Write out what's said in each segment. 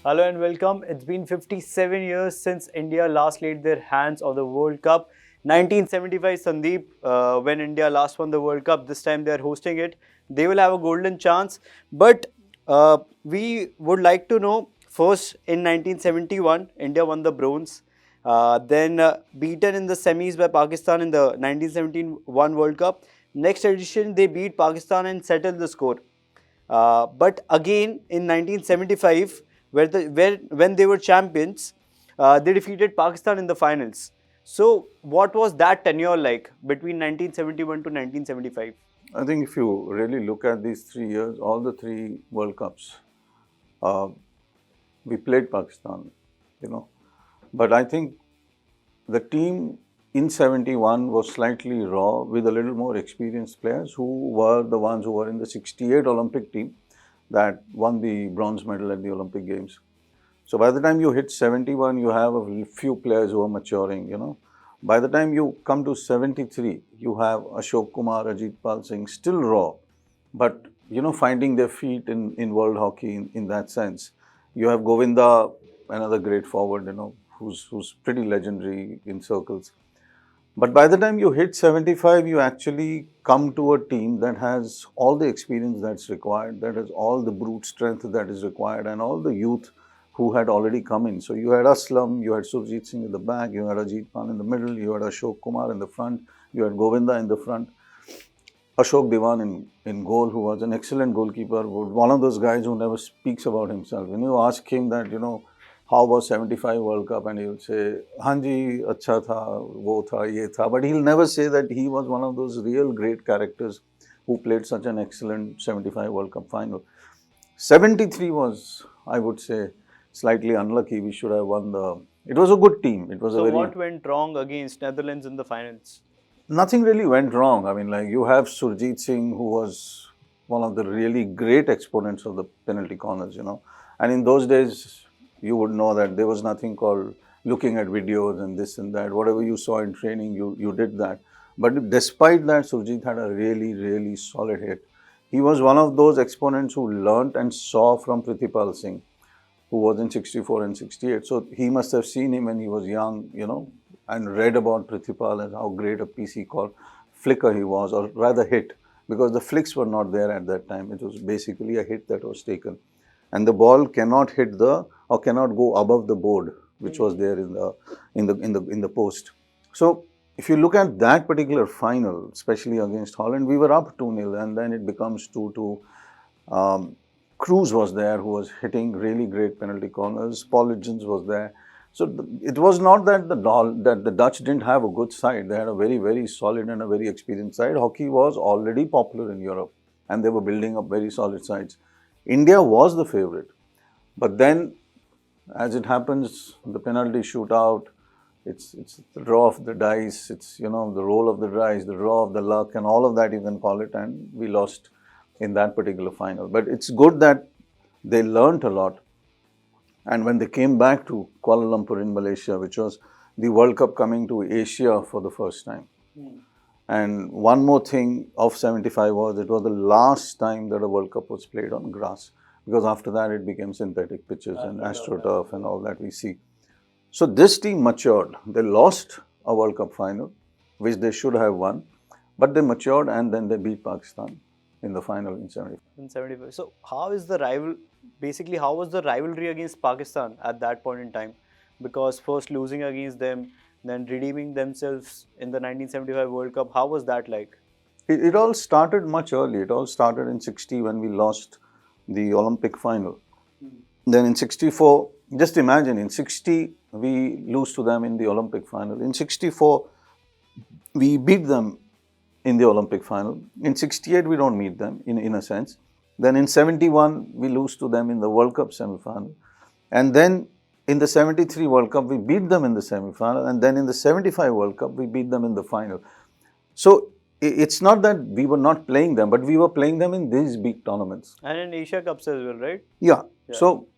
Hello and welcome. It's been 57 years since India last laid their hands on the World Cup. 1975, Sandeep, when India last won the World Cup, this time they are hosting it. They will have a golden chance. But we would like to know first in 1971, India won the bronze. Then beaten in the semis by Pakistan in the 1971 World Cup. Next edition, they beat Pakistan and settled the score. But again, in 1975, when they were champions, they defeated Pakistan in the finals. So, what was that tenure like between 1971 to 1975? I think if you really look at these 3 years, all the three World Cups, uh, we played Pakistan, you know. But I think the team in 71 was slightly raw with a little more experienced players who were the ones who were in the 68 Olympic team that won the bronze medal at the Olympic Games. So by the time you hit 71, you have a few players who are maturing, you know. By the time you come to 73, you have Ashok Kumar, Ajit Pal Singh, still raw, but, you know, finding their feet in world hockey in that sense. You have Govinda, another great forward, you know, who's pretty legendary in circles. But by the time you hit 75, you actually come to a team that has all the experience that's required, that has all the brute strength that is required, and all the youth who had already come in. So you had Aslam, you had Surjit Singh in the back, you had Ajit Pal in the middle, you had Ashok Kumar in the front, you had Govinda in the front, Ashok Diwan in goal, who was an excellent goalkeeper, one of those guys who never speaks about himself. When you ask him that, you know, how was 75 World Cup, and he will say, Hanji, acha tha, wo tha, ye tha. But he'll never say that he was one of those real great characters who played such an excellent 75 World Cup final. 73 was, I would say, slightly unlucky. We should have won the. It was a good team. It was So, a very. what went wrong against Netherlands in the finals? Nothing really went wrong. I mean, like, you have Surjit Singh, who was one of the really great exponents of the penalty corners, you know. And in those days, you would know that there was nothing called looking at videos and this and that. Whatever you saw in training, you did that. But despite that, Surjit had a really, really solid hit. He was one of those exponents who learnt and saw from Pritipal Singh, who was in 64 and 68. So he must have seen him when he was young, you know, and read about Prithipal and how great a piece he called flicker he was, or rather hit, because the flicks were not there at that time. It was basically a hit that was taken. And the ball cannot hit or cannot go above the board, which was there in the post. So if you look at that particular final, especially against Holland, we were up 2-0, and then it becomes 2-2. Cruz was there, who was hitting really great penalty corners. Paul Lidgens was there. So it was not that the Dutch didn't have a good side. They had a very, very solid and a very experienced side. Hockey was already popular in Europe, and they were building up very solid sides. India was the favorite. But then, as it happens, the penalty shootout, it's the draw of the dice, it's, you know, the roll of the dice, the draw of the luck, and all of that you can call it, and we lost in that particular final. But it's good that they learnt a lot. And when they came back to Kuala Lumpur in Malaysia, which was the World Cup coming to Asia for the first time. And one more thing of 75 was it was the last time that a World Cup was played on grass, because after that it became synthetic pitches and AstroTurf and all that we see. So this team matured. They lost a World Cup final, which they should have won, but they matured, and then they beat Pakistan in the final in 75. In 75. So, how is the basically, how was the rivalry against Pakistan at that point in time? Because first losing against them, then redeeming themselves in the 1975 World Cup, how was that like? It all started much early. It all started in 60 when we lost the Olympic final. Then in 64, just imagine, in 60, we lose to them in the Olympic final. In 64, we beat them in the Olympic final. In 68, we don't meet them, in a sense. Then in 71, we lose to them in the World Cup semi-final. And then in the 73 World Cup, we beat them in the semi-final. And then in the 75 World Cup, we beat them in the final. So it's not that we were not playing them, but we were playing them in these big tournaments. And in Asia Cups as well, right? Yeah. So,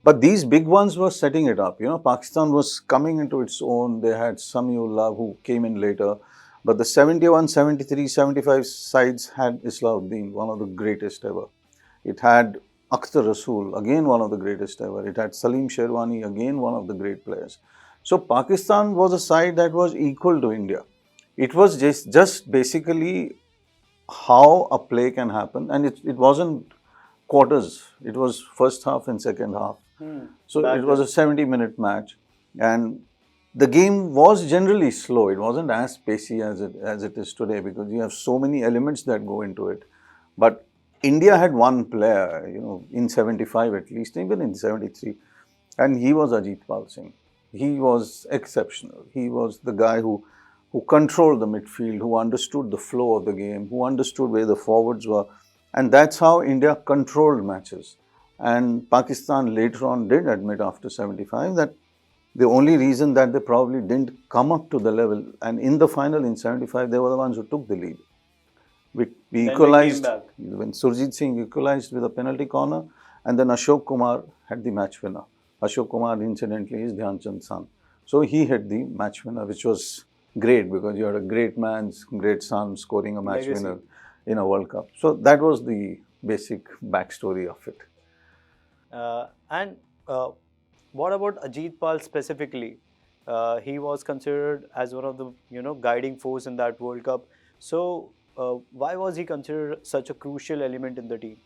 but these big ones were setting it up. You know, Pakistan was coming into its own. They had Samiullah, who came in later. But the 71, 73, 75 sides had Islauddin, one of the greatest ever. It had Akhtar Rasool, again one of the greatest ever. It had Salim Sherwani, again one of the great players. So Pakistan was a side that was equal to India. It was just basically how a play can happen, and it wasn't quarters. It was first half and second half. So Back it was a 70-minute match, and the game was generally slow. It wasn't as pacey as it is today because you have so many elements that go into it. But India had one player, in 75 at least, even in 73, and he was Ajit Pal Singh. He was exceptional. He was the guy who controlled the midfield, who understood the flow of the game, who understood where the forwards were. And that's how India controlled matches. And Pakistan later on did admit after 75 that the only reason that they probably didn't come up to the level, and in the final in 75, they were the ones who took the lead. We equalized when Surjit Singh equalized with a penalty corner, and then Ashok Kumar had the match winner. Ashok Kumar, incidentally, is Dhyan Chand's son. So he had the match winner, which was great because you had a great man's great son scoring a match winner in a World Cup. So that was the basic backstory of it. And what about Ajit Pal specifically? He was considered as one of the guiding force in that World Cup. So why was he considered such a crucial element in the team?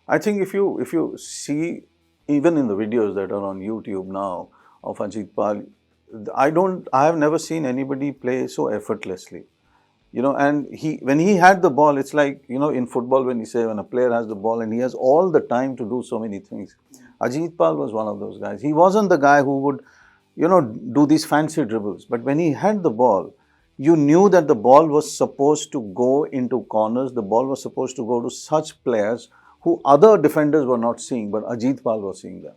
I think if you see even in the videos that are on YouTube now of Ajit Pal, I have never seen anybody play so effortlessly. And when he had the ball, it's like, in football when you say when a player has the ball and he has all the time to do so many things. Ajit Pal was one of those guys. He wasn't the guy who would, do these fancy dribbles. But when he had the ball, you knew that the ball was supposed to go into corners. The ball was supposed to go to such players who other defenders were not seeing, but Ajit Pal was seeing them.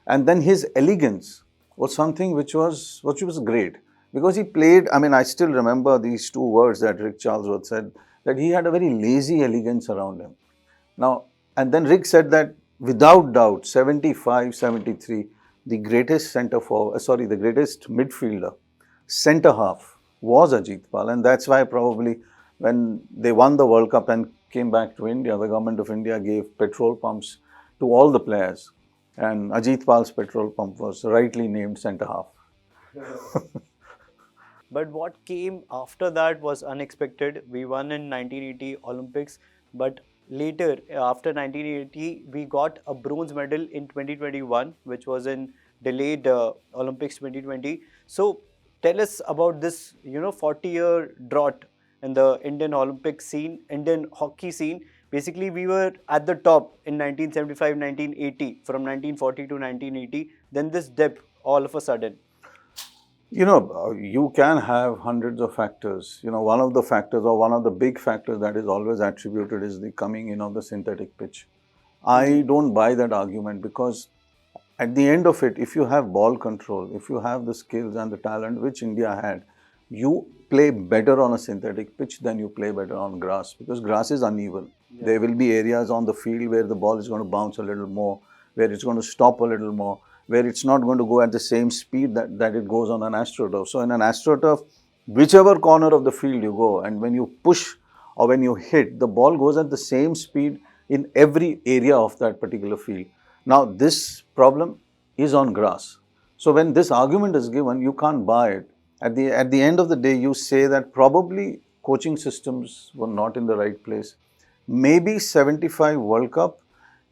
And then his elegance was something which was great. Because he played, I still remember these two words that Rick Charlesworth said, that he had a very lazy elegance around him. Now, and then Rick said that without doubt, 75, 73, the greatest the greatest midfielder, centre half, was Ajit Pal. And that's why probably when they won the World Cup and came back to India, the government of India gave petrol pumps to all the players. And Ajit Pal's petrol pump was rightly named centre half. But what came after that was unexpected. We won in 1980 Olympics, but later, after 1980, we got a bronze medal in 2021, which was in delayed Olympics 2020. So tell us about this, 40-year drought in the Indian Olympic scene, Indian hockey scene. Basically, we were at the top in 1975, 1980, from 1940 to 1980. Then this dip all of a sudden. You can have hundreds of factors. One of the factors or one of the big factors that is always attributed is the coming in of the synthetic pitch. I don't buy that argument because at the end of it, if you have ball control, if you have the skills and the talent which India had, you play better on a synthetic pitch than you play better on grass because grass is uneven. Yeah. There will be areas on the field where the ball is going to bounce a little more, where it's going to stop a little more, where it's not going to go at the same speed that it goes on an AstroTurf. So in an AstroTurf, whichever corner of the field you go, and when you push or when you hit, the ball goes at the same speed in every area of that particular field. Now, this problem is on grass. So when this argument is given, you can't buy it. At the end of the day, you say that probably coaching systems were not in the right place. Maybe 75 World Cup,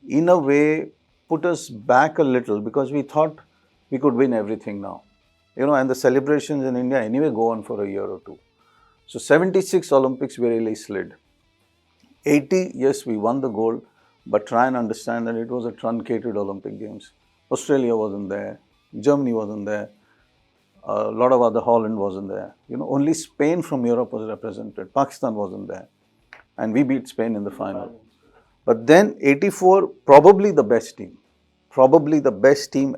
in a way, put us back a little because we thought we could win everything now. And the celebrations in India anyway go on for a year or two. So 76 Olympics, we really slid. 80, yes, we won the gold, but try and understand that it was a truncated Olympic Games. Australia wasn't there, Germany wasn't there, a lot of other, Holland wasn't there. Only Spain from Europe was represented, Pakistan wasn't there. And we beat Spain in the final. But then 84, probably the best team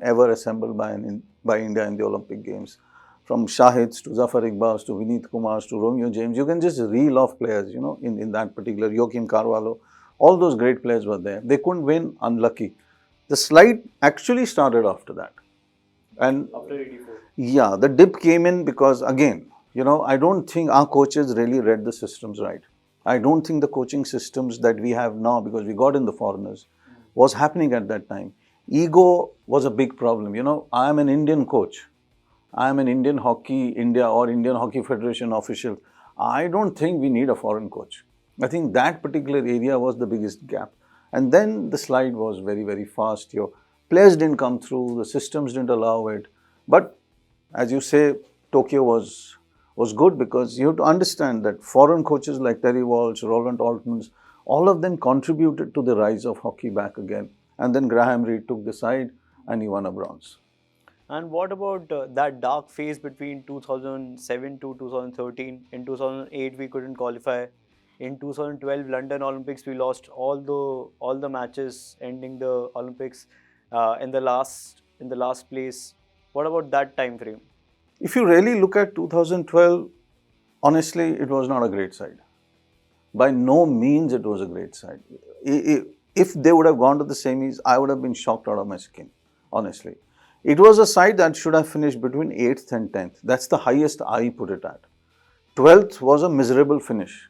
ever assembled by India in the Olympic Games. From Shahids to Zafar Iqbals to Vineet Kumars to Romeo James, you can just reel off players, in that particular, Joaquim Carvalho, all those great players were there. They couldn't win, unlucky. The slide actually started after that. And after 84. Yeah, the dip came in because again, I don't think our coaches really read the systems right. I don't think the coaching systems that we have now, because we got in the foreigners, was happening at that time. Ego was a big problem. You know, I am an Indian coach. I am an Indian Hockey India or Indian Hockey Federation official. I don't think we need a foreign coach. I think that particular area was the biggest gap. And then the slide was very, very fast. Your players didn't come through, the systems didn't allow it. But as you say, Tokyo was good because you have to understand that foreign coaches like Terry Walsh, Roland Altmans, all of them contributed to the rise of hockey back again. And then Graham Reed took the side and he won a bronze. And what about that dark phase between 2007 to 2013? In 2008, we couldn't qualify. In 2012 London Olympics, we lost all the matches, ending the Olympics in the last place. What about that time frame? If you really look at 2012, honestly, it was not a great side. By no means it was a great side. If they would have gone to the semis, I would have been shocked out of my skin, honestly. It was a side that should have finished between 8th and 10th. That's the highest I put it at. 12th was a miserable finish.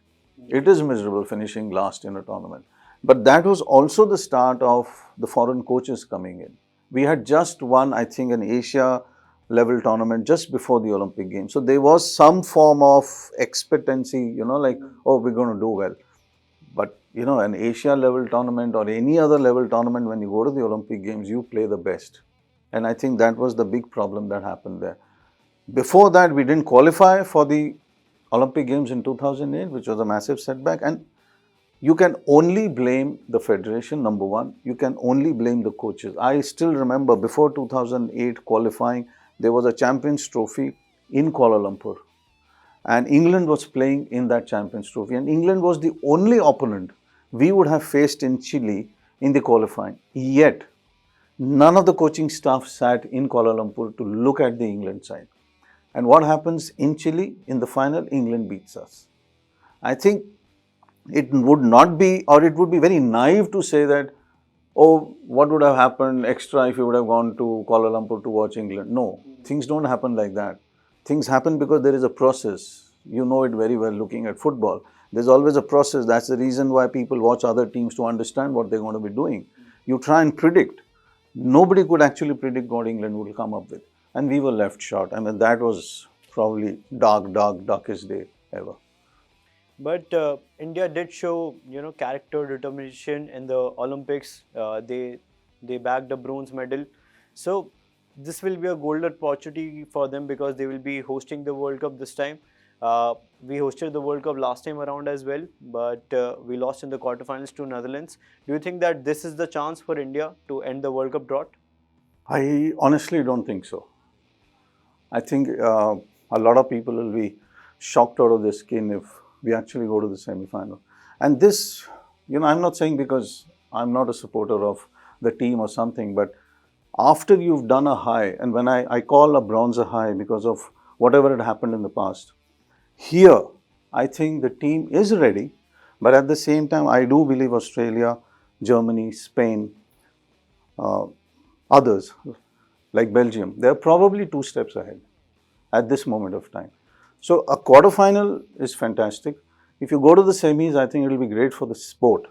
It is miserable finishing last in a tournament. But that was also the start of the foreign coaches coming in. We had just won, I think, an Asia level tournament just before the Olympic Games. So there was some form of expectancy, you know, like, oh, we're going to do well. But, you know, an Asia level tournament or any other level tournament, when you go to the Olympic Games, you play the best. And I think that was the big problem that happened there. Before that, we didn't qualify for the Olympic Games in 2008, which was a massive setback. And you can only blame the federation, number one. You can only blame the coaches. I still remember before 2008 qualifying, there was a Champions Trophy in Kuala Lumpur. And England was playing in that Champions Trophy. And England was the only opponent we would have faced in Chile in the qualifying. Yet, none of the coaching staff sat in Kuala Lumpur to look at the England side. And what happens in Chile? In the final, England beats us. I think it would not be, or it would be very naive to say that, oh, what would have happened extra if you would have gone to Kuala Lumpur to watch England? No, things don't happen like that. Things happen because there is a process. You know it very well looking at football. There's always a process. That's the reason why people watch other teams to understand what they're going to be doing. You try and predict. Nobody could actually predict what England would come up with. And we were left short. I mean, that was probably darkest day ever. But India did show, character, determination in the Olympics. They bagged a bronze medal. So this will be a golden opportunity for them because they will be hosting the World Cup this time. We hosted the World Cup last time around as well, but we lost in the quarterfinals to Netherlands. Do you think that this is the chance for India to end the World Cup drought? I honestly don't think so. I think a lot of people will be shocked out of their skin if we actually go to the semi-final. And this, I'm not saying because I'm not a supporter of the team or something, but after you've done a high, and when I call a bronze a high because of whatever had happened in the past, here, I think the team is ready, but at the same time, I do believe Australia, Germany, Spain, others like Belgium, they're probably 2 steps ahead at this moment of time. So a quarterfinal is fantastic. If you go to the semis, I think it will be great for the sport.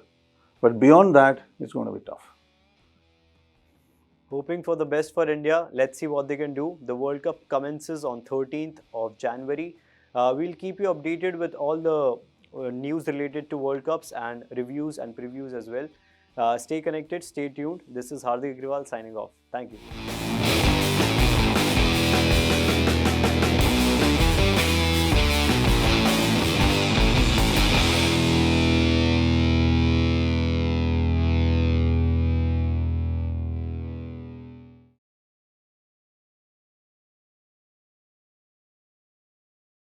But beyond that, it's going to be tough. Hoping for the best for India. Let's see what they can do. The World Cup commences on 13th of January. We'll keep you updated with all the news related to World Cups and reviews and previews as well. Stay connected, stay tuned. This is Hardik Agrawal signing off. Thank you.